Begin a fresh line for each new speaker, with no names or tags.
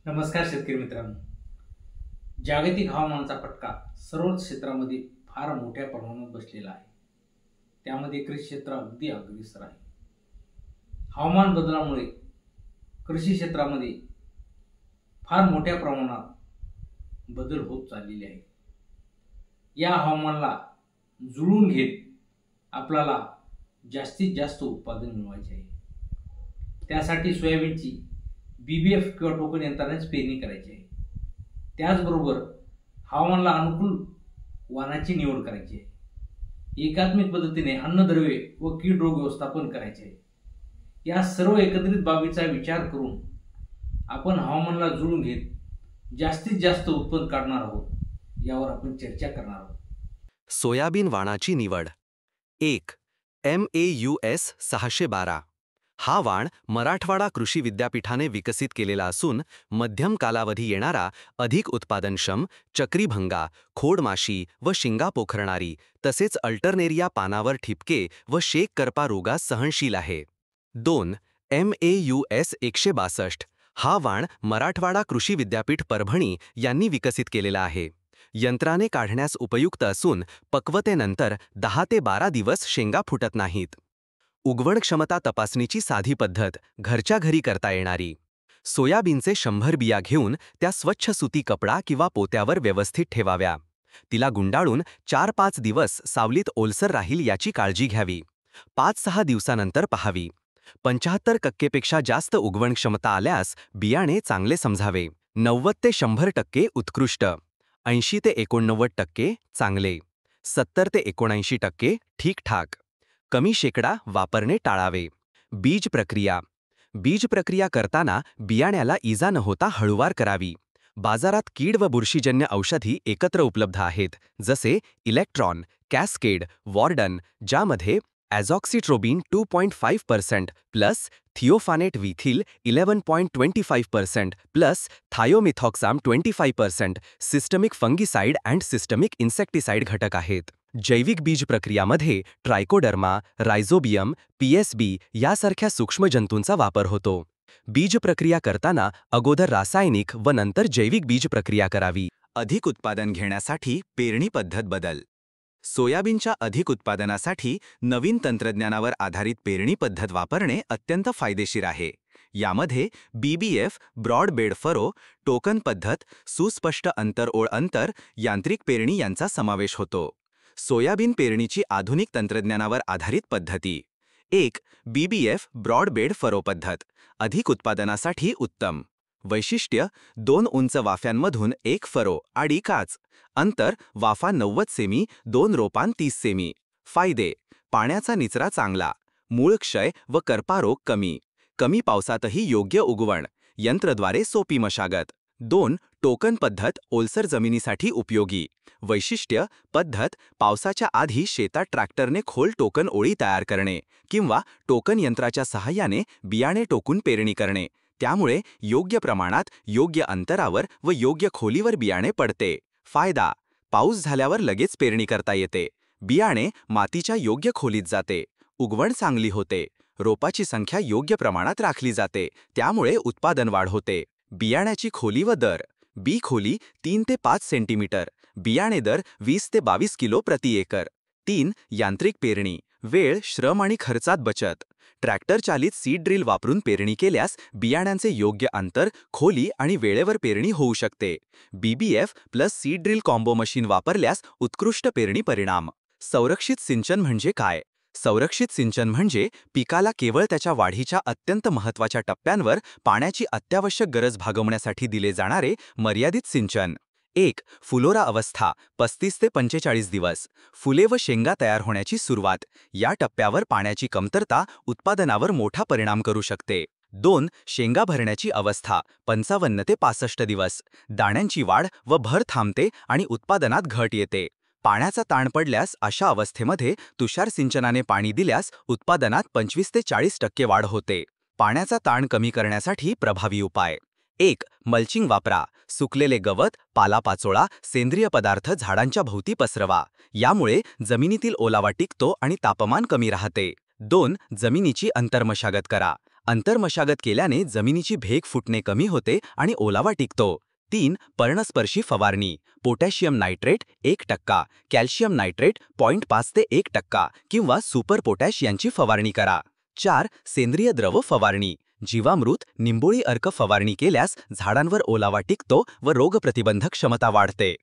नमस्कार शेतकरी मित्रांनो. जागतिक हवामानाचा फटका सर्वच क्षेत्रामध्ये फार मोठ्या प्रमाणात बसलेला आहे. त्यामध्ये कृषी क्षेत्र अगदी अग्रेसर आहे. हवामान बदलामुळे कृषी क्षेत्रामध्ये फार मोठ्या प्रमाणात बदल होत चाललेले आहे. या हवामानाला जुळवून घेत आपल्याला जास्तीत जास्त उत्पादन मिळवायचे आहे. त्यासाठी सोयाबीनची BBF किंवा टोकन यंत्रानेच पेरणी करायची आहे. त्याचबरोबर हवामानाला अनुकूल वाणाची निवड करायची आहे. एकात्मिक पद्धतीने अन्नद्रव्ये व कीड रोग व्यवस्थापन करायचे आहे. या सर्व एकत्रित बाबीचा विचार करून आपण हवामानाला जुळवून घेत जास्तीत जास्त उत्पन्न काढणार आहोत. यावर आपण चर्चा करणार आहोत.
सोयाबीन वाणाची निवड. 1. MAUS 612. हा वाण मराठवाडा कृषी विद्यापीठाने विकसित केलेला असून मध्यम कालावधी येणारा, अधिक उत्पादनक्षम, चक्रीभंगा, खोडमाशी व शिंगा पोखरणारी तसेच अल्टरनेरिया पानावर ठिपके व शेक करपा रोगास सहनशील आहे. 2. MAUS 162. हा वाण मराठवाडा कृषी विद्यापीठ परभणी यांनी विकसित केलेला आहे. यंत्राने काढण्यास उपयुक्त असून पक्वतेनंतर 10 ते 12 दिवस शेंगा फुटत नाहीत. उगवण क्षमता तपासणीची साधी पद्धत, घरच्या घरी करता येणारी. सोयाबीनचे 100 बिया घेऊन त्या स्वच्छ सुती कपडा किंवा पोत्यावर व्यवस्थित ठेवाव्या. तिला गुंडाळून 4-5 दिवस सावलीत ओलसर राहील याची काळजी घ्यावी. 5-6 दिवसानंतर पहावी. 75% जास्त उगवण क्षमता आल्यास बियाणे चांगले समजावे. 90 ते 100% उत्कृष्ट, 80 ते 89% चांगले, 70 ते 79% ठीकठाक. कमी शेकडा वापरणे टाळावे. बीज प्रक्रिया. बीज प्रक्रिया करताना बियाण्याला इजा न होता हळूवार करावी. बाजारात कीड व बुरशीजन्य औषधी एकत्र उपलब्ध आहेत, जसे इलेक्ट्रॉन, कॅस्केड, वॉर्डन, ज्यामध्ये azoxystrobin 2.5% plus thiophanate methyl 11.25% plus thiamethoxam 25%, systemic fungicide and systemic insecticide घटक आहेत. जैविक बीज प्रक्रियामध्ये ट्रायकोडर्मा, रायझोबियम, PSB यासारख्या सूक्ष्म जंतूंचा वापर होतो. बीज प्रक्रिया करताना अगोदर रासायनिक व नंतर जैविक बीज प्रक्रिया करावी. अधिक उत्पादन घेण्यासाठी पेरणी पद्धत बदल. सोयाबीनच्या अधिक उत्पादनासाठी नवीन तंत्रज्ञानावर आधारित पेरणी पद्धत वापरणे अत्यंत फायदेशीर आहे. यामध्ये BBF, broad bed furrow, token पद्धत, सुस्पष्ट अंतर-ओळ अंतर, यांत्रिक पेरणी यांचा समावेश होतो. सोयाबीन पेरणीची आधुनिक तंत्रज्ञानावर आधारित पद्धती. 1. BBF ब्रॉड बेड फरो पद्धत. अधिक उत्पादनासाठी उत्तम. वैशिष्ट्य: 2 उंच वाफ्यांमधून 1 फरो आडी काच. अंतर: वाफा 90 सेमी, 2 रोपान 30 सेमी. फायदे: पाण्याचा निचरा चांगला, मूळ क्षय व करपारोग कमी, कमी पावसातही योग्य उगवण, यंत्रद्वारे सोपी मशागत. 2. टोकन पद्धत ओलसर जमिनीसाठी उपयोगी. वैशिष्ट्य: पद्धत पावसाच्या आधी शेतात ट्रॅक्टरने खोल टोकन ओळी तयार करणे किंवा टोकन यंत्राच्या सहाय्याने बियाणे टोकून पेरणी करणे. त्यामुळे योग्य प्रमाणात, योग्य अंतरावर व योग्य खोलीवर बियाणे पडते. फायदा: पाऊस झाल्यावर लगेच पेरणी करता येते. बियाणे मातीच्या योग्य खोलीत जाते. उगवण चांगली होते. रोपाची संख्या योग्य प्रमाणात राखली जाते. त्यामुळे उत्पादन वाढ होते. बियाण्याची खोली व दर. बी खोली 3 ते 5 सेंटीमीटर. बियाणे दर 20 ते 22 किलो प्रति एकर. 3. यांत्रिक पेरणी. वेळ, श्रम आणि खर्चात बचत. ट्रॅक्टर चालित सीड ड्रिल वापरून पेरणी केल्यास बियाण्यांचे योग्य अंतर, खोली आणि वेळेवर पेरणी होऊ शकते. BBF plus seed drill combo machine वापरल्यास उत्कृष्ट पेरणी परिणाम. संरक्षित सिंचन म्हणजे काय? संरक्षित सिंचन म्हणजे पिकाला केवळ त्याच्या वाढीच्या अत्यंत महत्त्वाच्या टप्प्यांवर पाण्याची अत्यावश्यक गरज भागवण्यासाठी दिले जाणारे मर्यादित सिंचन. 1. फुलोरा अवस्था 35 ते 45 दिवस. फुले व शेंगा तयार होण्याची सुरुवात. या टप्प्यावर पाण्याची कमतरता उत्पादनावर मोठा परिणाम करू शकते. 2. शेंगा भरण्याची अवस्था 55 ते 65 दिवस. दाण्यांची वाढ व भर थांबते आणि उत्पादनात घट येते. पाण्याचा ताण पडल्यास अशा अवस्थेमध्ये तुषार सिंचनाने पाणी दिल्यास उत्पादनात 25 ते 40% वाढ होते. पाण्याचा ताण कमी करण्यासाठी प्रभावी उपाय. 1. मल्चिंग वापरा. सुकलेले गवत, पालापाचोळा, सेंद्रिय पदार्थ झाडांच्या भोवती पसरवा. यामुळे जमिनीतील ओलावा टिकतो आणि तापमान कमी राहते. 2. जमिनीची अंतर्मशागत करा. अंतर्मशागत केल्याने जमिनीची भेग फुटणे कमी होते आणि ओलावा टिकतो. 3. पर्णस्पर्शी फवारणी. पोटॅशियम नायट्रेट 1%, कॅल्शियम नायट्रेट 0.5 ते 1% किंवा सुपर पोटॅश यांची फवारणी करा. 4. सेंद्रिय द्रव फवारणी. जीवामृत, निंबोळी अर्क फवारणी केल्यास झाडांवर ओलावा टिकतो व रोगप्रतिबंधक क्षमता वाढते.